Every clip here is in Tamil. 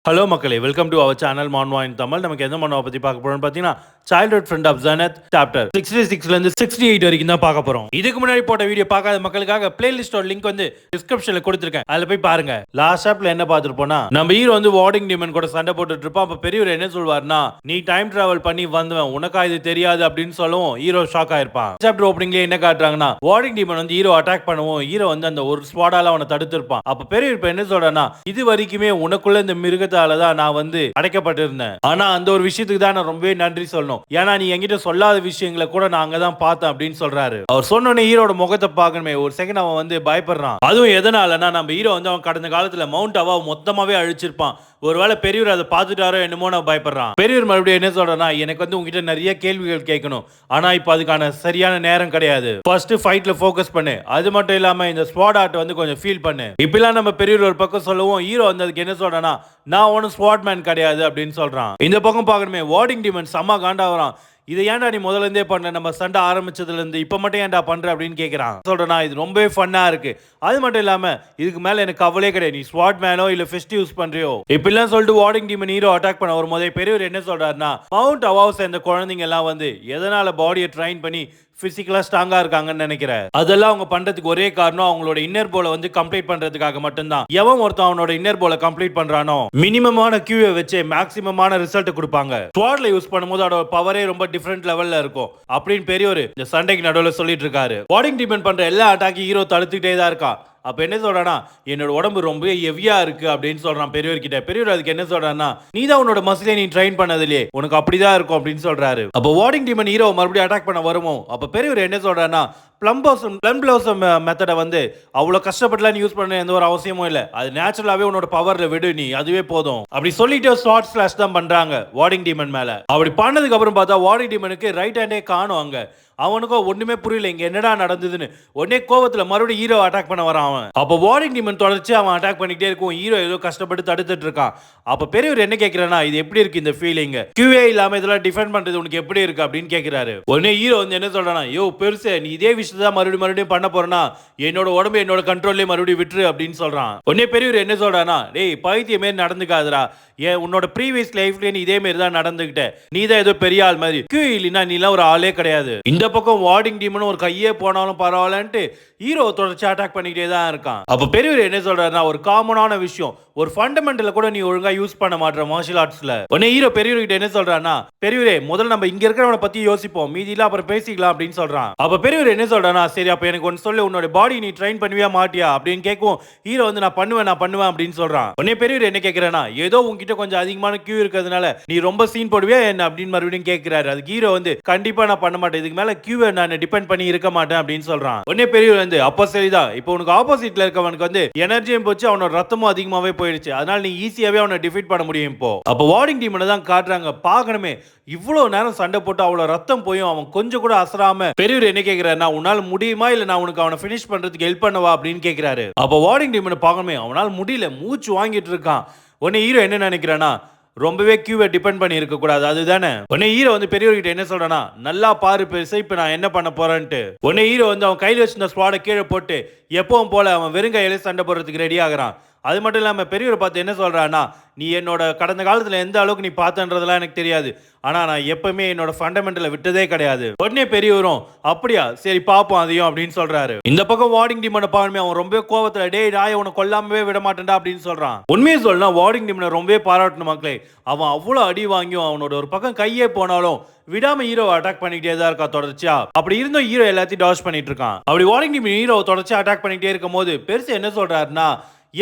ஹலோ மக்களே, welcome to our channel manhwa in Tamil. நமக்கு எந்த மான்வா பத்தி பார்க்க போறோம்னு பார்த்தீங்கன்னா, சைல்ட்ஹுட் ஃப்ரெண்ட் ஆஃப் ஜனத் சாப்டர் 66 ல இருந்து 68 வரைக்கும் தான் பார்க்க போறோம். இதுக்கு முன்னாடி போட்ட வீடியோ பார்க்காத மக்களுக்காக பிளேலிஸ்டோட லிங்க் வந்து டிஸ்கிரிப்ஷன்ல கொடுத்துருக்கேன். அதுல போய் பாருங்க. லாஸ்ட் சாப்டர்ல என்ன பார்த்துருப்போம்னா, நம்ம ஹீரோ வந்து வார்டிங் டீமன் கூட சண்டை போட்டுட்டு இருப்பான். அப்ப பெரியவர் என்ன சொல்வார்னா, நீ டைம் டிராவல் பண்ணி வந்தவன், உனக்கா இது தெரியாது அப்படின்னு சொல்லவும் ஹீரோ ஷாக் ஆயிருப்பான். சாப்டர் ஓப்பனிங்ல என்ன காட்டுறாங்கன்னா, வார்டிங் டீமன் வந்து ஹீரோ அட்டாக் பண்ணவும் ஹீரோ வந்து அந்த ஒரு ஸ்வாடால அவனை தடுத்திருப்பான். அப்ப பெரியவர் இப்ப என்ன சொல்றானா, இது வரைக்குமே உனக்குள்ள இந்த மிருகத்தால தான் நான் வந்து அடைக்கப்பட்டிருந்தேன். ஆனா அந்த ஒரு விஷயத்துக்கு தான் நான் ரொம்பவே நன்றி சொல்லணும். ஏன்னா நீ என்கிட்ட சொல்லாத விஷயங்களை கூட நான் அங்கதான் பார்த்தேன் அப்படின்னு சொல்றாரு. அவர் சொன்னோடனே ஹீரோட முகத்தை பார்க்கணுமே, ஒரு செகண்ட் அவன் வந்து பயப்படுறான். அதுவும் எதனாலனா, நம்ம ஹீரோ வந்து அவன் கடந்த காலத்துல மவுண்ட் அவா மொத்தமாவே அழிச்சிருப்பான். ஒருவேளை பெரியவர் அதை பார்த்துட்டாரோ என்னமோ நான் பயப்படுறான். பெரியவர் மறுபடியும் என்ன சொல்றேன்னா, எனக்கு வந்து உங்ககிட்ட நிறைய கேள்விகள் கேட்கணும். ஆனா இப்ப அதுக்கான சரியான நேரம் கிடையாது. ஃபர்ஸ்ட் ஃபைட்ல ஃபோக்கஸ் பண்ணு. அது மட்டும் இல்லாம இந்த ஸ்வாட் ஆர்ட் வந்து கொஞ்சம் ஃபீல் பண்ணு. இப்பெல்லாம் நம்ம பெரியவர் ஒரு பக்கம் சொல்லவும் ஹீரோ வந்து அதுக்கு என்ன சொல்றானா, நான் ஒன்னும் ஸ்வாட் மேன் கிடையாது அப்படின்னு சொல்றான். இந்த பக்கம் பார்க்கணுமே, வார்டிங் டீமன் செம்ம காண்டாவறான். இதை ஏன்டா நீ முதல்ல இருந்தே பண்ண, நம்ம சண்டை ஆரம்பிச்சதுல இருந்து இப்ப மட்டும் ஏன்டா பண்ற அப்படின்னு கேட்கறான். சொல்றேன்னா, இது ரொம்பவே ஃபன்னா இருக்கு. அது மட்டும் இல்லாம இதுக்கு மேல எனக்கு கவலையே கிடையாது. நீ ஸ்வாட் மேனோ இல்ல ஃபெஸ்ட் யூஸ் பண்றியோ இப்படிலாம் சொல்லிட்டு வார்டிங் டீமன் ஹீரோ அட்டாக் பண்ண ஒரு முதல் பெரியவர் என்ன சொல்றாருன்னா, மவுண்ட் அவாவ் சேர்ந்த குழந்தைங்க எல்லாம் வந்து எதனால பாடியை ட்ரைன் பண்ணி பிசிக்கலா ஸ்ட்ராங்கா இருக்காங்கன்னு நினைக்கிறேன். அதெல்லாம் அவங்க பண்றதுக்கு ஒரே காரணம் அவங்களோட இன்னர் போல வந்து கம்ப்ளீட் பண்றதுக்காக மட்டும்தான். எவன் ஒருத்தன் அவனோட இன்னர் போல கம்ப்ளீட் பண்றானோ மினிமமான கியூவை வச்சு மேக்ஸிமமான ரிசல்ட் கொடுப்பாங்க. ஸ்வாட்ல யூஸ் பண்ணும்போது அதோட பவரே ரொம்ப டிஃபரெண்ட் லெவல்ல இருக்கும் அப்படின்னு பெரியவர் இந்த சண்டைக்கு நடுவில் சொல்லிட்டு இருக்காரு. வார்டிங் டிபெண்ட் பண்ற எல்லா அட்டாக்கையும் ஹீரோ தடுத்துக்கிட்டே தான் இருக்கா. அப்ப என்ன சொல்றானா, என்னோட உடம்பு ரொம்ப ஹெவியா இருக்கு அப்படின்னு சொல்றான் பெரியவர் கிட்ட. பெரியவர் அதுக்கு என்ன சொல்றானா, நீ தான் உன்னோட மசிலை நீ ட்ரெயின் பண்ணதிலே, உனக்கு அப்படிதான் இருக்கும் அப்படின்னு சொல்றாரு. அப்ப வார்டிங் டீமன் ஹீரோ மறுபடியும் அட்டாக் பண்ண வருமோ, அப்ப பெரியவர் என்ன சொல்றானா, பிளம் பிளவுசம் மெத்தடை வந்து அவ்வளவு கஷ்டப்பட்டுலாம் யூஸ் பண்ண எந்த ஒரு அவசியமும் இல்ல. அது நேச்சுரலாவே உன்னோட பவர்ல விடு, நீ அதுவே போதும் அப்படி சொல்லிட்டு ஷார்ட் ஸ்லாஷ் தான் பண்றாங்க வார்டிங் டீமன் மேல. அப்படி பண்ணதுக்கு அப்புறம் பார்த்தா வார்டிங் டீமனுக்கு ரைட் ஹேண்டே காணும். அங்க அவனுக்கோ ஒண்ணுமே புரியல, இங்க என்னடா நடந்ததுன்னு. உடனே கோவத்துல மறுபடியும் ஹீரோ அட்டாக் பண்ண வரான் அவன். அப்ப வார்டிங் டீமன் தொடர்ச்சி அவன் அட்டாக் பண்ணிட்டே இருக்கும். ஹீரோ ஏதோ கஷ்டப்பட்டு தடுத்துட்டு இருக்கான். அப்ப பெரியவர் என்ன கேட்கிறானா, இது எப்படி இருக்கு இந்த ஃபீலிங், கியூவே இல்லாம இதெல்லாம் டிஃபெண்ட் பண்றது உனக்கு எப்படி இருக்கு அப்படின்னு கேட்கிறாரு. உடனே ஹீரோ வந்து என்ன சொல்றானா, யோ பெருசே, நீ இதே விஷயத்தை மறுபடியும் பண்ண போறனா, என்னோட உடம்பு என்னோட கண்ட்ரோல்லே மறுபடியும் விட்டுரு அப்படின்னு சொல்றான். உடனே பெரியவர் என்ன சொல்றானா, டேய் பைத்திய மாரி நடந்துக்காதடா, ஏன் உன்னோட ப்ரீவியஸ் லைஃப்ல நீ இதே மாதிரி தான் நடந்துகிட்ட, நீ தான் ஏதோ பெரிய ஆள் மாதிரி, கியூ இல்லைன்னா நீ எல்லாம் ஒரு ஆளே கிடையாது. இந்த பக்கம் வார்டிங் டீமன் ஒரு கையே போனாலும் பரவாயில்லன்ட்டு ஹீரோ தொடர்ச்சி அட்டாக் பண்ணிக்கிட்டே தான் இருக்கான். அப்ப பெரியவர் என்ன சொல்றாருன்னா, ஒரு காமனான விஷயம், ஒரு ஃபண்டமெண்டல கூட நீ ஒழுங்கா யூஸ் பண்ண மாட்டற மார்ஷியல் ஆர்ட்ஸ்ல. உடனே ஹீரோ பெரியவர் கிட்ட என்ன சொல்றானா, பெரியவரே முதல்ல நம்ம இங்க இருக்கிறவனை பத்தி யோசிப்போம், மீதியில அப்புறம் பேசிக்கலாம் அப்படின்னு சொல்றான். அப்ப பெரியவர் என்ன சொல்றானா, சரி அப்ப எனக்கு ஒன்னு சொல்லு, உன்னோட பாடி நீ ட்ரெயின் பண்ணுவியா மாட்டியா அப்படின்னு கேட்கும். ஹீரோ வந்து நான் பண்ணுவேன் அப்படின்னு சொல்றான். உடனே பெரியவர் என்ன கேட்கிறானா, ஏதோ உங்ககிட்ட கொஞ்சம் அதிகமான கியூ இருக்கிறதுனால நீ ரொம்ப சீன் போடுவியா என்ன அப்படின்னு மறுபடியும் கேட்கிறாரு. அதுக்கு ஹீரோ வந்து கண்டிப்பா நான் பண்ண மாட்டேன், இதுக்கு மேல கியூவை நான் டிபெண்ட் பண்ணி இருக்க மாட்டேன் அப்படின்னு சொல்றான். உடனே பெரியவர் வந்து அப்ப சரிதான், இப்போ உனக்கு ஆப்போசிட்ல இருக்கவனுக்கு வந்து எனர்ஜியும் போச்சு, அவனோட ரத்தமும் அதிகமாவே போயிடுச்சு, அதனால நீ ஈஸியாவே அவனை டிஃபீட் பண்ண முடியும். இப்போ அப்ப வார்டிங் டீமனை தான் காட்டுறாங்க. பார்க்கணுமே, இவ்வளவு நேரம் சண்டை போட்டு அவ்வளவு ரத்தம் போயும் அவன் கொஞ்சம் கூட அசராம பெரியவர் என்ன கேட்கிறாருன்னா, உன்னால முடியுமா இல்ல நான் உனக்கு அவனை பினிஷ் பண்றதுக்கு ஹெல்ப் பண்ணவா அப்படின்னு கேட்கிறாரு. அப்ப வார்டிங் டீமனை பார்க்கணுமே, அவனால முடியல, மூச்சு வாங்கிட்டு இருக்கான். உடனே ஹீரோ என்ன நினைக்கிறானா, ரொம்பவே கியூவை டிபெண்ட் பண்ணி இருக்க கூடாது அதுதானே. உடனே ஹீரோ வந்து பெரியவர்கிட்ட என்ன சொல்றானா, நல்லா பாரு பெருசா இப்ப நான் என்ன பண்ண போறேன்ட்டு. உடனே ஹீரோ வந்து அவன் கையில் வச்சிருந்த ஸ்வாட கீழே போட்டு எப்பவும் போல அவன் வெறுங்கையில சண்டை போடுறதுக்கு ரெடி ஆகுறான். அது மட்டும் இல்லாம பெரியவர் பார்த்து என்ன சொல்றானா, நீ என்னோட கடந்த காலத்துல எந்த அளவுக்கு நீ பார்த்தன்றதெல்லாம் எனக்கு தெரியாது, ஆனா நான் எப்பவுமே என்னோட ஃபண்டமெண்டலை விட்டதே கிடையாது. உடனே பெரியவரும் அப்படியா சரி பாப்போம் அதையும் அப்படின்னு சொல்றாரு. இந்த பக்கம் வார்டிங் டீமனை பாருமே, அவன் ரொம்ப கோவத்துல டேய் ராய உன கொல்லாமவே விட மாட்டேன்டா அப்படின்னு சொல்றான். உண்மையை சொல்லனா வார்டிங் டீமனை ரொம்பவே பாராட்டணும் மக்களே. அவன் அவ்வளவு அடி வாங்கியும் அவனோட ஒரு பக்கம் கையே போனாலும் விடாம ஹீரோ அட்டாக் பண்ணிட்டே தான் இருக்கா தொடர்ச்சியா. அப்படி இருந்தும் ஹீரோ எல்லாத்தையும் டாஷ் பண்ணிட்டு இருக்கான். அப்படி வார்டிங் டீம் ஹீரோ தொடர்ச்சியா அட்டாக் பண்ணிட்டே இருக்கும் போது பெருசு என்ன சொல்றாருன்னா,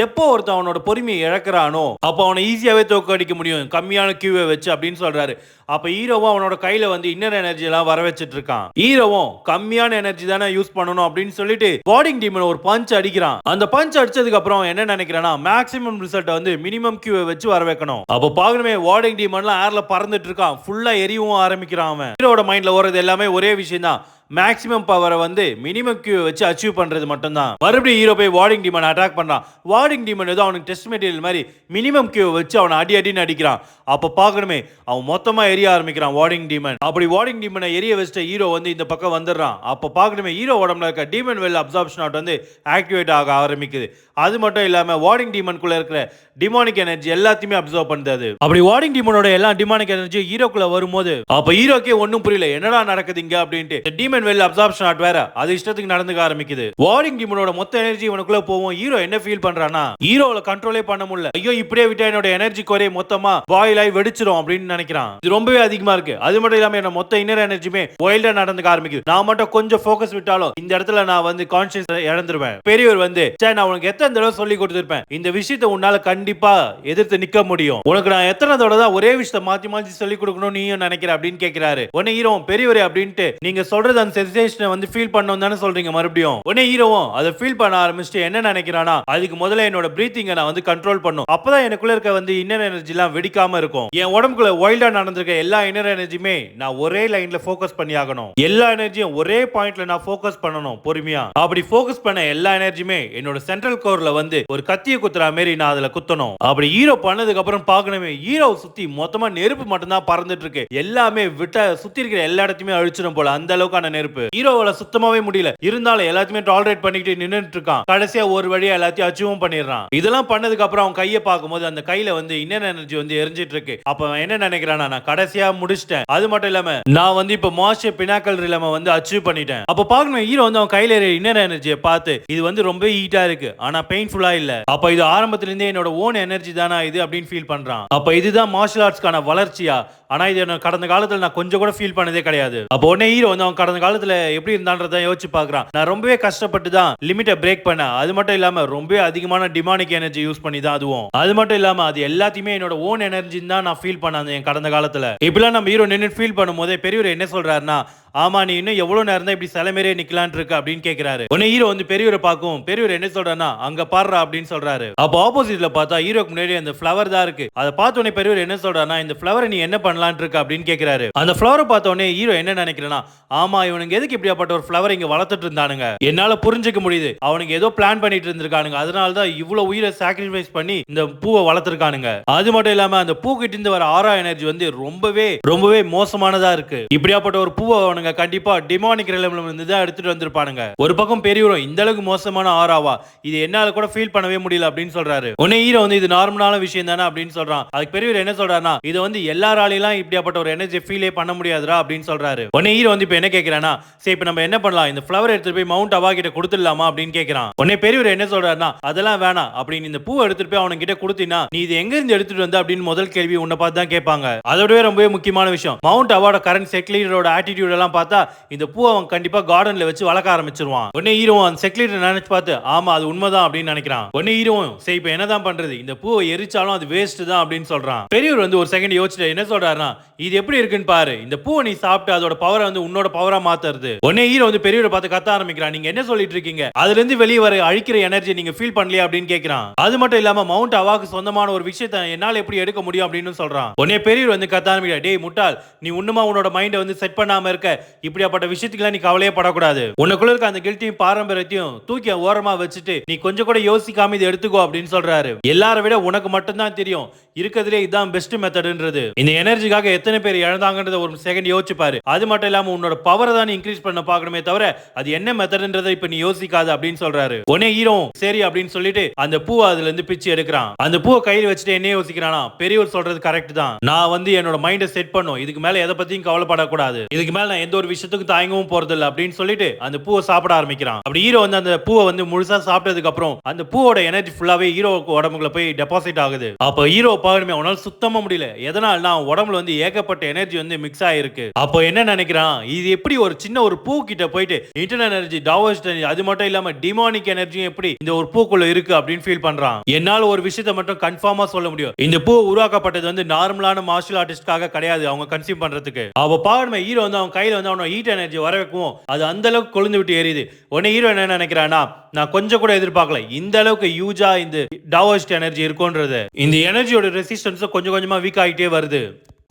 எப்போ ஒருத்தன் அவனோட பொறுமையை இழக்கிறானோ அப்போ அவனை ஈஸியாவே தோக்கடிக்க முடியும் கம்மியான கியூவை வச்சு அப்படின்னு சொல்றாரு. அப்ப ஹீரோவும் அவனோட கையில வந்து இன்னர் எனர்ஜி எல்லாம் வர வச்சிட்டு இருக்கான். ஹீரோவும் கம்மியான எனர்ஜி தானே யூஸ் பண்ணணும் அப்படின்னு சொல்லிட்டு வார்டிங் டீமன் ஒரு பஞ்ச் அடிக்கிறான். அந்த பஞ்ச் அடிச்சதுக்கு அப்புறம் என்ன நினைக்கிறானா, மேக்ஸிமம் ரிசல்ட் வந்து மினிமம் கியூவை வச்சு வர வைக்கணும். அப்போ பாக்கணுமே, வார்டிங் டீமன்லாம் ஏர்ல பறந்துட்டு இருக்கான், ஃபுல்லா எரியவும் ஆரம்பிக்கிறான். அவன் ஹீரோட மைண்ட்ல ஓடுறது எல்லாமே ஒரே விஷயம் தான், மேக்ஸிமம் பவரை வந்து மினிமம் கியூ வச்சு அச்சீவ் பண்றது மட்டும் தான். மறுபடியும் ஹீரோ போய் வார்டிங் டீமன் அட்டாக் பண்றான். வார்டிங் டீமன் ஏதோ அவனுக்கு டெஸ்ட் மெட்டீரியல் மாதிரி மினிமம் கியூ வச்சு அவனை அடி அடின்னு அடிக்கிறான். அப்ப பார்க்கணுமே, அவன் மொத்தமா எரிய ஆரம்பிக்கிறான் வார்டிங் டீமன். அப்படி வார்டிங் டீமனை எரிய வச்சுட்டு ஹீரோ வந்து இந்த பக்கம் வந்துடுறான். அப்ப பார்க்கணுமே ஹீரோ உடம்புல இருக்க டீமன் வெல் அப்சார்ப்ஷன் ஆட் வந்து ஆக்டிவேட் ஆக ஆரம்பிக்குது. அது மட்டும் இல்லாம வார்டிங் டீமனுக்குள்ள இருக்கிற டிமானிக் எனர்ஜி எல்லாத்தையுமே அப்சர்வ் பண்ணுது. அப்படி வார்டிங் டீமனோட எல்லா டிமானிக் எனர்ஜி ஹீரோக்குள்ள வரும்போது அப்ப ஹீரோக்கே ஒன்னும் புரியல, என்னடா நடக்குது இங்க அப்படின்ட்டு. டீமன் வெல் அப்சார்ப்ஷன் ஆட் வேற அது இஷ்டத்துக்கு நடந்துக்க ஆரம்பிக்குது. வார்டிங் டீமனோட மொத்த எனர்ஜி இவனுக்குள்ள போவும். ஹீரோ என்ன ஃபீல் பண்றானா, ஹீரோல கண்ட்ரோலே பண்ண முடியல. ஐயோ இப்படியே விட்டா என்னோட எனர்ஜி குறைய மொத்தமா பாயில் ஆகி வெடிச்சிரும் அப்படின்னு நினைக்கிறான். இது ரொம்பவே அதிகமா இருக்கு. அது மட்டும் இல்லாம என்ன மொத்த இன்னர் எனர்ஜியுமே வைல்டா நடந்துக்க ஆரம்பிக்குது. நான் மட்டும் கொஞ்சம் ஃபோக்கஸ் விட்டாலும் இந்த இடத்துல நான் வந்து கான்ஷியஸ் இழந்துருவேன். பெரியவர் வந்து நான் உனக்கு எத்தனை தடவை சொல்லி கொடுத்திருப்பேன், இந்த விஷயத்தை உன்னால கண்டிப்பா எதிர்த்து நிக்க முடியும். உனக்கு நான் எத்தனை தடவை தான் ஒரே விஷயத்தை மாத்தி மாத்தி சொல்லி கொடுக்கணும் நீயும் நினைக்கிற அப்படின்னு கேட்கிறாரு. உடனே ஹீரோ பெரியவரே அப்படின்ட்டு நீங்க சொல்றது அந்த சென்சேஷனை வந்து ஃபீல் பண்ணணும் தானே சொல்றீங்க மறுபடியும். உடனே ஹீரோவும் அதை ஃபீல் பண்ண ஆரம்பிச்சுட்டு என்ன நினைக்கிறானா, அதுக்கு முதல்ல என்னோட பிரீத்திங்கை நான் வந்து கண்ட்ரோல் பண்ணும். அப்பதான் எனக்குள்ள இருக்க வந்து இன்னர் எனர்ஜி எல்லாம் வெடிக்காம இருக்கும். என் உடம்புக்குள்ள வைல்டா நடந்திருக்க எல்லா இன்னர் எனர்ஜியுமே நான் ஒரே லைன்ல ஃபோக்கஸ் பண்ணி ஆகணும். எல்லா எனர்ஜியும் ஒரே பாயிண்ட்ல நான் ஃபோக்கஸ் பண்ணணும் பொறுமையா. அப்படி ஃபோக்கஸ் பண்ண எல்லா எனர்ஜியுமே என்னோட சென்ட்ரல் கோர்ல வந்து ஒரு கத்திய குத்துற மாதிரி நான் அதுல குத்தணும். அப்படி ஹீரோ பண்ணதுக்கு அப்புறம் பார்க்கணுமே ஹீரோ சுத்தி மொத்தமா நெருப்பு மட்டும் தான் பறந்துட்டு இருக்கு. எல்லாமே விட்ட சுத்தி இருக்கிற எல்லா இடத்தையுமே அழிச்சிடும் போல அந்த அளவுக்கான நெருப்பு. ஹீரோவால சுத்தமாவே முடியல. இருந்தாலும் எல்லாத்தையுமே டாலரேட் பண்ணிட்டு நின்னுட்டு இருக்கான். கடைசியா ஒரு வழியா எல்லாத்தையும் அச்சீவும் பண்ணிடுறான். இதெல்லாம் பண்ணதுக்கு அப்புறம் அவன் கையை பார்க்கும்போது அந்த கையில வந்து இன்னர் எனர்ஜி வந்து எரிஞ்சிட்டு இருக்கு. அப்ப என்ன நினைக்கிறானா, நான் கடைசியா முடிச்சிட்டேன். அது மட்டும் இல்லாம நான் வந்து இப்ப மாஸ்டர் பினாக்கல் ரிலம வந்து அச்சீவ் பண்ணிட்டேன். அப்ப பார்க்கணும் ஹீரோ வந்து அவன் கையில இன்னர் எனர்ஜியை பார்த்து இது வந்து ரொம்ப ஹீட்டா இருக்கு ஆனா பெயின்ஃபுல்லா இல்ல. அப்ப இது ஆரம்பத்துல இருந்தே என்னோட ஓன் எனர்ஜி தானா இது அப்படின்னு ஃபீல் பண்றான். அப்ப இதுதான் மார்ஷல் ஆர்ட்ஸ்க்கான வளர்ச்சியா? ஆனா இது கடந்த காலத்துல நான் கொஞ்சம் கூட ஃபீல் பண்ணதே கிடையாது. அப்போ உடனே ஹீரோ வந்து அவன் கடந்த காலத்துல எப்படி இருந்தான்றத யோசிச்சு பாக்குறான். நான் ரொம்பவே கஷ்டப்பட்டு தான் லிமிட்டை பிரேக் பண்ண. அது மட்டும் இல்லாம ரொம்பவே அதிகமான டிமானிக் எனர்ஜி யூஸ் பண்ணி தான் அதுவும். அது மட்டும் இல்லாம அது எல்லாத்தையுமே என்னோட ஓன் எனர்ஜி தான் நான் ஃபீல் பண்ணேன் என் கடந்த காலத்துல. இப்பெல்லாம் நம்ம ஹீரோ நின்று ஃபீல் பண்ணும் போதே பெரியவர் என்ன சொல்றாருன்னா, ஆமா நீ இன்னும் எவ்வளவு நேரம் தான் இப்படி சிலைமேரே நிக்கலான் இருக்க அப்படின்னு கேக்குறாரு. உடனே ஹீரோ வந்து பெரியவரை பார்க்கும். பெரியவர் என்ன சொல்றாருன்னா, அங்க பாடுறா அப்படின்னு சொல்றாரு. அப்ப ஆப்போசிட்ல பார்த்தா ஹீரோக்கு முன்னாடி அந்த ஃபிளவர் தான் இருக்கு. அதை பார்த்த உடனே பெரியவர் என்ன சொல்றாருன்னா, இந்த ஃபிளவரை நீ என்ன பண்ணலான் இருக்க அப்படின்னு கேக்குறாரு. அந்த ஃபிளவரை பார்த்த உடனே ஹீரோ என்ன நினைக்கிறேன்னா, ஆமா இவனுக்கு எதுக்கு இப்படியாப்பட்ட ஒரு ஃபிளவர் இங்க வளர்த்துட்டு இருந்தானுங்க, என்னால புரிஞ்சுக்க முடியுது. அவனுக்கு ஏதோ பிளான் பண்ணிட்டு இருந்திருக்கானுங்க. அதனாலதான் இவ்வளவு உயிரை சாக்ரிஃபைஸ் பண்ணி இந்த பூவை வளர்த்திருக்கானுங்க. அது மட்டும் இல்லாம அந்த பூ கிட்ட இருந்து வர ஆரா எனர்ஜி வந்து ரொம்பவே ரொம்பவே மோசமானதா இருக்கு. இப்படியாப்பட்ட ஒரு பூவை அவனுங்க கண்டிப்பா டிமானிக் ரிலம்ல இருந்து தான் எடுத்துட்டு வந்திருப்பானுங்க. ஒரு பக்கம் பெரியவரும் இந்த அளவுக்கு மோசமான ஆராவா, இது என்னால கூட ஃபீல் பண்ணவே முடியல அப்படின்னு சொல்றாரு. உடனே ஹீரோ வந்து இது நார்மலான விஷயம் தானே அப்படின்னு சொல்றான். அதுக்கு பெரியவர் என்ன சொல்றாருன்னா, இது வந்து எல்லாராலையும் இப்படியாப்பட்ட ஒரு எனர்ஜி ஃபீலே பண்ண முடியாதுடா அப்படின்னு சொல்றாரு. உடனே ஹீரோ வந்து இப்ப என்ன கேக்குறானா, சரி இப்ப நம்ம என்ன பண்ணலாம், இந்த ஃபிளவர் எடுத்துட்டு போய் மவுண்ட் அவா கிட்ட கொடுத்துடலாமா அப்படின்னு கேக்குறான். உடனே பெரியவர் என்ன சொல்றாருன்னா, அதெல்லாம் வேணாம், அப்படின்னு இந்த பூ எடுத்துட்டு போய் அவனுக்கு கிட்ட கொடுத்தீனா நீ இது எங்க இருந்து எடுத்துட்டு வந்த அப்படின்னு முதல் கேள்வி உன்னை பார்த்து தான் கேட்பாங்க. அதோடவே ரொம்பவே முக்கியமான விஷயம், மவுண்ட் அவார்ட கரண்ட் செக்லீடரோட ஆட்டிடியூட் எல்லாம் பார்த்தா இந்த பூ அவன் கண்டிப்பா கார்டன்ல வச்சு வளர்க்க ஆரம்பிச்சிருவான். உடனே ஹீரோ அந்த செக்லீடர் நினைச்சு பார்த்து ஆமா அது உண்மைதான் அப்படின்னு நினைக்கிறான். உடனே ஹீரோ சரி இப்ப என்னதான் பண்றது, இந்த பூவை எரிச்சாலும் அது வேஸ்ட் தான் அப்படின்னு சொல்றான். பெரியவர் வந்து ஒரு செகண்ட் யோசிச்சு என்ன சொல்றாருன்னா, இது எப்படி இருக்குன்னு பாரு, இந்த பூவை நீ சாப்பிட்டு அதோட பவரை வந்து உன்னோட பவரா மாத்துறது. உடனே ஹீரோ வந்து பெரியவரை பார்த்து கத்த ஆரம்பிக்கிறான், நீங்க என்ன சொல்லிட்டு இருக்கீங்க, அதுல இருந்து வெளியே வர அழிக்கிற எனர்ஜி நீங்க ஃபீல் பண்ணலையா அப்படின்னு கேட்கிறான். அது மட்டும் இல்லாம மவுண்ட் அவாக்கு சொந்தமான ஒரு விஷயத்தை என்னால எப்படி எடுக்க முடியும் அப்படின்னு சொல்றான். உடனே பெரியவர் வந்து கத்த ஆரம்பிக்கிறார், டேய் முட்டாள், நீ உண்ணுமா உன்னோட மைண்டை வந்து செட் பண்ணாம இருக்க, இப்படியாப்பட்ட விஷயத்துக்கு நீ கவலையே படக்கூடாது. உனக்குள்ள இருக்க அந்த கில்ட்டியும் பாரம்பரியத்தையும் தூக்கி ஓரமா வச்சுட்டு நீ கொஞ்சம் கூட யோசிக்காம இதை எடுத்துக்கோ அப்படின்னு சொல்றாரு. எல்லாரை விட உனக்கு மட்டும் தான் தெரியும் இருக்கிறதுலே இதான் பெஸ்ட் மெத்தட்ன்றது. இந்த எனர்ஜிக்காக எத்தனை பேர் இழந்தாங்கன்றத ஒரு செகண்ட் யோசிச்சு பாரு. அது மட்டும் இல்லாம உன்னோட பவரை தான் இன்க்ரீஸ் பண்ண பார்க்கணுமே தவிர அது என்ன மெத்தட்ன்றதை இப்ப நீ யோசிக்காத அப்படின்னு சொல்றாரு. உடனே ஹீரோ சரி அப்படின்னு சொல்லிட்டு அந்த பூவை அதுல இருந்து பிச்சு எடுக்கிறான். அந்த பூவை கையில் வச்சுட்டு என்ன யோசிக்கிறானா, பெரியவர் சொல்றது கரெக்ட் தான், நான் வந்து என்னோட மைண்டை செட் பண்ணும், இதுக்கு மேல எதை பத்தியும் கவலைப்படக்கூடாது, இதுக்கு மேல நான் எந்த ஒரு விஷயத்துக்கு தாயங்கவும் போறது இல்லை அப்படின்னு சொல்லிட்டு அந்த பூவை சாப்பிட ஆரம்பிக்கிறான். அப்படி ஹீரோ வந்து அந்த பூவை வந்து முழுசா சாப்பிட்டதுக்கு அப்புறம் அந்த பூவோட எனர்ஜி ஃபுல்லாவே ஹீரோ உடம்புல போய் டெபாசிட் ஆகுது. அப்ப ஹீரோ பாருமே அவனால சுத்தமா முடியல. எதனால்னா உடம்புல வந்து ஏகப்பட்ட எனர்ஜி வந்து மிக்ஸ் ஆயிருக்கு. அப்போ என்ன நினைக்கிறான், இது எப்படி ஒரு சின்ன ஒரு பூ கிட்ட போயிட்டு இன்டர்னல் எனர்ஜி டாவர்ஸ்ட் எனர்ஜி அது மட்டும் இல்லாம டிமானிக் எனர்ஜியும் எப்படி இந்த ஒரு பூக்குள்ள இருக்கு அப்படின்னு ஃபீல் பண்றான். என்னால ஒரு விஷயத்தை மட்டும் கன்ஃபார்மா சொல்ல முடியும், இந்த பூ உருவாக்கப்பட்டது வந்து நார்மலான மார்ஷல் ஆர்டிஸ்ட்காக கிடையாது, அவங்க கன்சியூம் பண்றதுக்கு. அவ பாருமே ஹீரோ வந்து அவன் கையில வந்து அவனோட ஹீட் எனர்ஜி வர வைக்கும், அது அந்த அளவுக்கு கொழுந்து விட்டு எரியுது. உடனே ஹீரோ என்ன நினைக்கிறானா, நான் கொஞ்சம் கூட எதிர்பார்க்கல இந்த அளவுக்கு யூஜா இந்த டாவர்ஸ்ட் எனர்ஜி இருக்கும்ன்றது. இந்த எனர்ஜியோட ரெசிஸ்டன்ஸ் கொஞ்சம் கொஞ்சமா வீக் ஆகிட்டே வருது.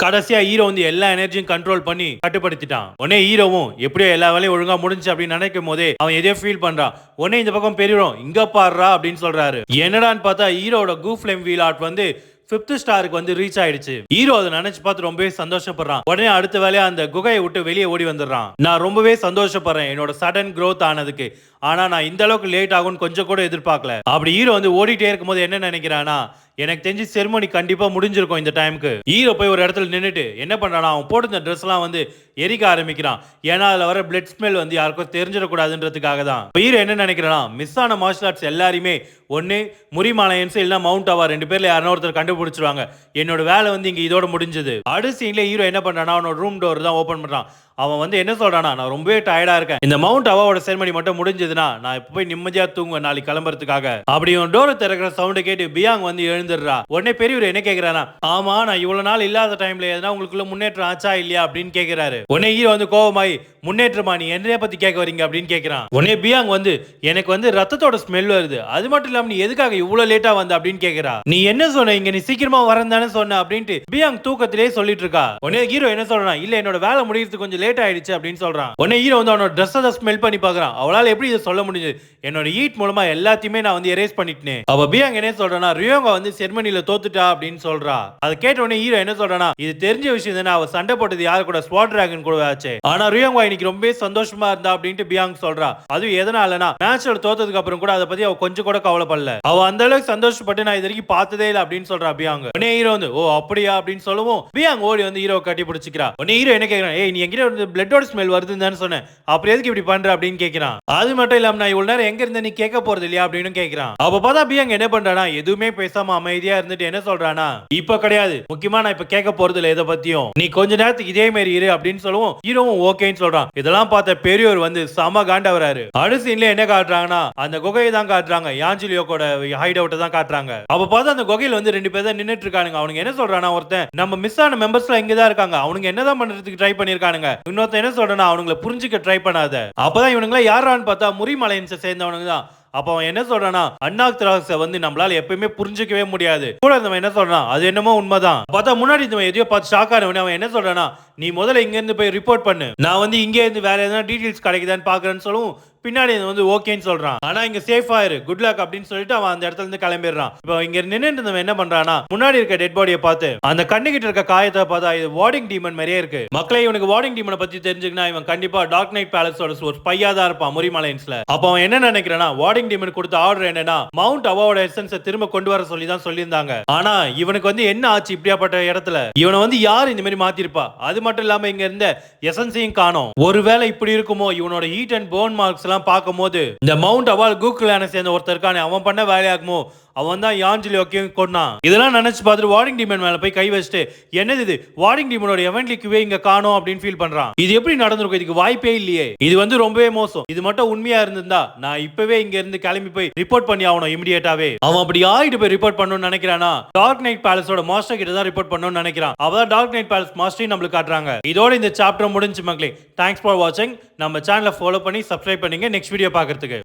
கடைசியா ஹீரோ வந்து எல்லா எனர்ஜியும் கண்ட்ரோல் பண்ணி கட்டுப்படுத்திட்டான். உடனே ஹீரோவும் எப்படியோ எல்லா வேலையும் ஒழுங்கா முடிஞ்சு அப்படின்னு நினைக்கும் போதே அவன் எதையோ ஃபீல் பண்றான். உடனே இந்த பக்கம் பெரியவரும் இங்க பாடுறா அப்படின்னு சொல்றாரு. என்னடான்னு பார்த்தா ஹீரோட கூ ஃப்ளேம் வீல் ஆர்ட் வந்து 5th ஸ்டாருக்கு வந்து ரீச் ஆயிடுச்சு. ஹீரோ அதை நினைச்சு பார்த்து ரொம்பவே சந்தோஷப்படுறான். உடனே அடுத்த வேலையா அந்த குகையை விட்டு வெளியே ஓடி வந்துடுறான். நான் ரொம்பவே சந்தோஷப்படுறேன் என்னோட சடன் growth ஆனதுக்கு. ஆனா நான் இந்த அளவுக்கு லேட் ஆகும்னு கொஞ்சம் கூட எதிர்பார்க்கல. அப்படி ஹீரோ வந்து ஓடிட்டே இருக்கும்போது என்ன நினைக்கிறானா, எனக்கு தெரிஞ்சு செரிமனி கண்டிப்பா முடிஞ்சிருக்கும் இந்த டைமுக்கு. ஹீரோ போய் ஒரு இடத்துல நின்னுட்டு என்ன பண்றானா, அவன் போட்டிருந்த ட்ரெஸ் எல்லாம் வந்து எரிக்க ஆரம்பிக்கிறான். ஏன்னா அதுல வர பிளட் ஸ்மெல் வந்து யாருக்கும் தெரிஞ்சிடக்கூடாதுன்றதுக்காக தான். ஹீரோ என்ன நினைக்கிறானா, மிஸ் ஆன மார்ஷல் ஆர்ட்ஸ் எல்லாருமே ஒன்னு முரிமலையன்ஸ் இல்ல மவுண்ட் அவா 2 பேர்ல யாரோ ஒருத்தர் கண்டுபிடிச்சிருவாங்க. என்னோட வேலை வந்து இங்க இதோட முடிஞ்சது. அடுத்த சீன்ல ஹீரோ என்ன பண்றானா, அவனோட ரூம் டோர் தான் ஓபன் பண்றான். அவன் வந்து என்ன சொல்றானா, நான் ரொம்பவே டயர்டா இருக்கேன். இந்த மவுண்ட் அவாவோட செரிமனி மட்டும் முடிஞ்சதுன்னா நான் இப்ப போய் நிம்மதியா தூங்குவேன் நாளைக்கு கிளம்புறதுக்காக. அப்படி டோரை திறக்கிற சவுண்ட் கேட்டு பியாங் வந்து எழுந்துடுறா. உடனே பெரியவர் என்ன கேக்குறானா, ஆமா நான் இவ்வளவு நாள் இல்லாத டைம்ல எதனா உங்களுக்குள்ள முன்னேற்றம் ஆச்சா இல்லையா அப்படின்னு கேக்குறாரு. உடனே ஹீரோ வந்து கோவமாயி, முன்னேற்றமா நீ என்னைய பத்தி கேட்க வரீங்க அப்படின்னு கேக்குறான். உடனே பியாங் வந்து, எனக்கு வந்து ரத்தத்தோட ஸ்மெல் வருது, அது மட்டும் இல்லாம நீ எதுக்காக இவ்வளவு லேட்டா வந்த அப்படின்னு கேக்குறா. நீ என்ன சொன்ன, இங்க நீ சீக்கிரமா வரேன்னு தானே சொன்ன அப்படின்ட்டு பியாங் தூக்கத்திலே சொல்லிட்டு இருக்கா. உடனே ஹீரோ என்ன சொல்றான், இல்ல என்னோட வேலை முடியறதுக்கு கொஞ்சம் லேட் ஆயிடுச்சு அப்படின்னு சொல்றான். உடனே ஹீரோ வந்து அவனோட ட்ரெஸ் ஸ்மெல் பண்ணி பார்க்கறான். அவளால எப்படி இதை சொல்ல முடிஞ்சது, என்னோட ஹீட் மூலமா எல்லாத்தையுமே நான் வந்து எரேஸ் பண்ணிட்டேன். அவ பியாங் என்ன சொல்றானா, ரியோங்கா வந்து செரிமனில தோத்துட்டா அப்படின்னு சொல்றா. அதை கேட்ட உடனே ஹீரோ என்ன சொல்றானா, இது தெரிஞ்ச விஷயம் தானே, அவ சண்டை போட்டது யாரு கூட, ஸ்வாட் டிராகன் கூட ஆச்சு. ஆனா ரியோங்கா இன்னைக்கு ரொம்ப சந்தோஷமா இருந்தா அப்படின்ட்டு பியாங் சொல்றா. அது எதனாலனா, மேட்ச்ல தோத்ததுக்கு அப்புறம் கூட அதை பத்தி அவ கொஞ்சம் கூட கவலைப்படல. அவ அந்த அளவுக்கு சந்தோஷப்பட்டு நான் இது வரைக்கும் பார்த்ததே இல்லை அப்படின்னு சொல்றா பியாங். உடனே ஹீரோ வந்து, ஓ அப்படியா அப்படின்னு சொல்லவும் பியாங் ஓடி வந்து ஹீரோ கட்டி பிடிச்சிக்கிறா. உடனே ஹீரோ என்ன கேக்குறான், ஏய் நீ என்கிட்ட வந்து பிளட்டோட ஸ்மெல் வருதுன்னு சொன்னேன், அப்புறம் எதுக்கு இப்படி பண்ற அப்படின்னு கேக்குறான். அது மட்டும் இல்லாம நான் இவ்வளவு நேரம் எங்க இருந்த நீ கேட்க போறது இல்லையா அப்படின்னு கேக்குறான். அப்ப பார்த்தா பியாங் என்ன பண்றானா, எதுவுமே பேசாம அமைதியா இருந்துட்டு என்ன சொல்றானா, இப்ப கிடையாது, முக்கியமா நான் இப்ப கேட்க போறது இல்ல எதை பத்தியும், நீ கொஞ்ச நேரத்துக்கு இதே மாதிரி இரு அப்படின்னு சொல்லவும் ஹீரோவும் ஓகேன்னு சொல்றான். இதெல்லாம் பார்த்த பெரியவர் வந்து சம காண்டா வராரு. அடுத்த சீன்ல என்ன காட்டுறாங்கன்னா, அந்த குகையை தான் காட்டுறாங்க, யாஞ்சிலியோட ஹைட் அவுட்டை தான் காட்டுறாங்க. அப்ப பார்த்தா அந்த குகையில வந்து 2 பேர் தான் நின்னுட்டு இருக்கானுங்க. அவனுங்க என்ன சொல்றானா, ஒருத்தன் நம்ம மிஸ் ஆன மெம்பர்ஸ்லாம் இங்க தான் இருக்காங்க, அவனுங்க என்னதான் பண்றதுக்கு ட்ரை பண்ணிருக்கானுங்க. இன்னொருத்தன் என்ன சொல்றானா, அவனுங்களை புரிஞ்சுக்க ட்ரை பண்ணாத. அப்பதான் இவனுங்களா யாரான்னு பார்த்தா முரிமலையன்ஸை சேர்ந்தவனுங்க தான். அப்ப அவன் என்ன சொல்றானா, அண்ணாத்ராக்ஸ வந்து நம்மளால எப்பயுமே புரிஞ்சிக்கவே முடியாது. கூட இருந்தவன் என்ன சொல்றான், அது என்னமோ உண்மைதான். பார்த்தா முன்னாடி இருந்தவன் எதையோ பார்த்து ஷாக் ஆனவனே அவன் என்ன சொல்றானா, நீ முதல்ல இங்க இருந்து போய் ரிப்போர்ட் பண்ணு, நான் வந்து இங்கே இருந்து வேற எதனா டீடைல்ஸ் கிடைக்குதான்னு பாக்குறேன்னு சொல்லவும் பின்னாடி வந்து ஓகேன்னு சொல்றான். ஆனா இங்க சேஃபா இரு, குட் லக் அப்படின்னு சொல்லிட்டு அவன் அந்த இடத்துல இருந்து கிளம்பிடுறான். இப்போ இங்க நின்னுட்டு இருந்தவன் என்ன பண்றானா, முன்னாடி இருக்க டெட் பாடியை பார்த்து அந்த கண்ணுகிட்ட இருக்க காயத்தை பார்த்தா இது வார்டிங் டீமன் மாதிரியே இருக்கு. மக்களை இவனுக்கு வார்டிங் டீமனை பத்தி தெரிஞ்சுக்கனா இவன் கண்டிப்பா டார்க் நைட் பேலஸோட ஒரு ஸ்பையா தான் இருப்பான் முரிமலைன்ஸ்ல. அப்ப அவன் என்ன நினைக்கிறானா, வார்டிங் டீமன் கொடுத்த ஆர்டர் என்னன்னா மவுண்ட் அவாவோட எசன்ஸை திரும்ப கொண்டு வர சொல்லி தான் சொல்லியிருந்தாங்க. ஆனா இவனுக்கு வந்து என்ன ஆச்சு இப்படியாப்பட்ட இடத்துல, இவனை வந்து யார் இந்த மாதிரி மாத்திருப்பா. அது மட்டும் இல்லாம இங்க இருந்த எசன்ஸையும் காணோம். ஒருவேளை இப்படி இருக்குமோ, இவனோட ஹீட் அண்ட் போன் மார்க்ஸ் எல்லாம் பார்க்கும்போது இந்த மவுண்ட் அவால் கூகுளான சேர்ந்த ஒருத்தர் இருக்கானே, அவன் பண்ண வேலையாகுமோ, அவன் தான் யாஞ்சிலியோக்கையும் கொன்னான். இதெல்லாம் நினைச்சு பார்த்துட்டு வார்டிங் டீமன் மேல போய் கை வச்சுட்டு, என்னது இது வார்டிங் டீமனோட எவன்லிக்குவே இங்க காணோம் அப்படின்னு ஃபீல் பண்றான். இது எப்படி நடந்திருக்கும், இதுக்கு வாய்ப்பே இல்லையே, இது வந்து ரொம்பவே மோசம். இது மட்டும் உண்மையா இருந்திருந்தா நான் இப்பவே இங்க இருந்து கிளம்பி போய் ரிப்போர்ட் பண்ணி ஆகணும் இமிடியேட்டாவே. அவன் அப்படி ஆயிட்டு போய் ரிப்போர்ட் பண்ணணும்னு நினைக்கிறானா, டார்க் நைட் பேலஸோட மாஸ்டர் கிட்ட தான் ரிப்போர்ட் பண்ணணும்னு நினைக்கிறான். அவதான் டார்க் நைட் பேலஸ் மாஸ்டரையும் நம்மளுக்கு காட்டுறாங்க. இதோட இந்த சாப்டர் முடிஞ்சு மக்களே. தேங்க்ஸ் ஃபார் வாட்சிங். நம்ம சேனலை ஃபாலோ பண்ணி சப்ஸ்கிரைப் பண்ணுங்க நெக்ஸ்ட் வீடியோ பார்க்கறதுக்கு.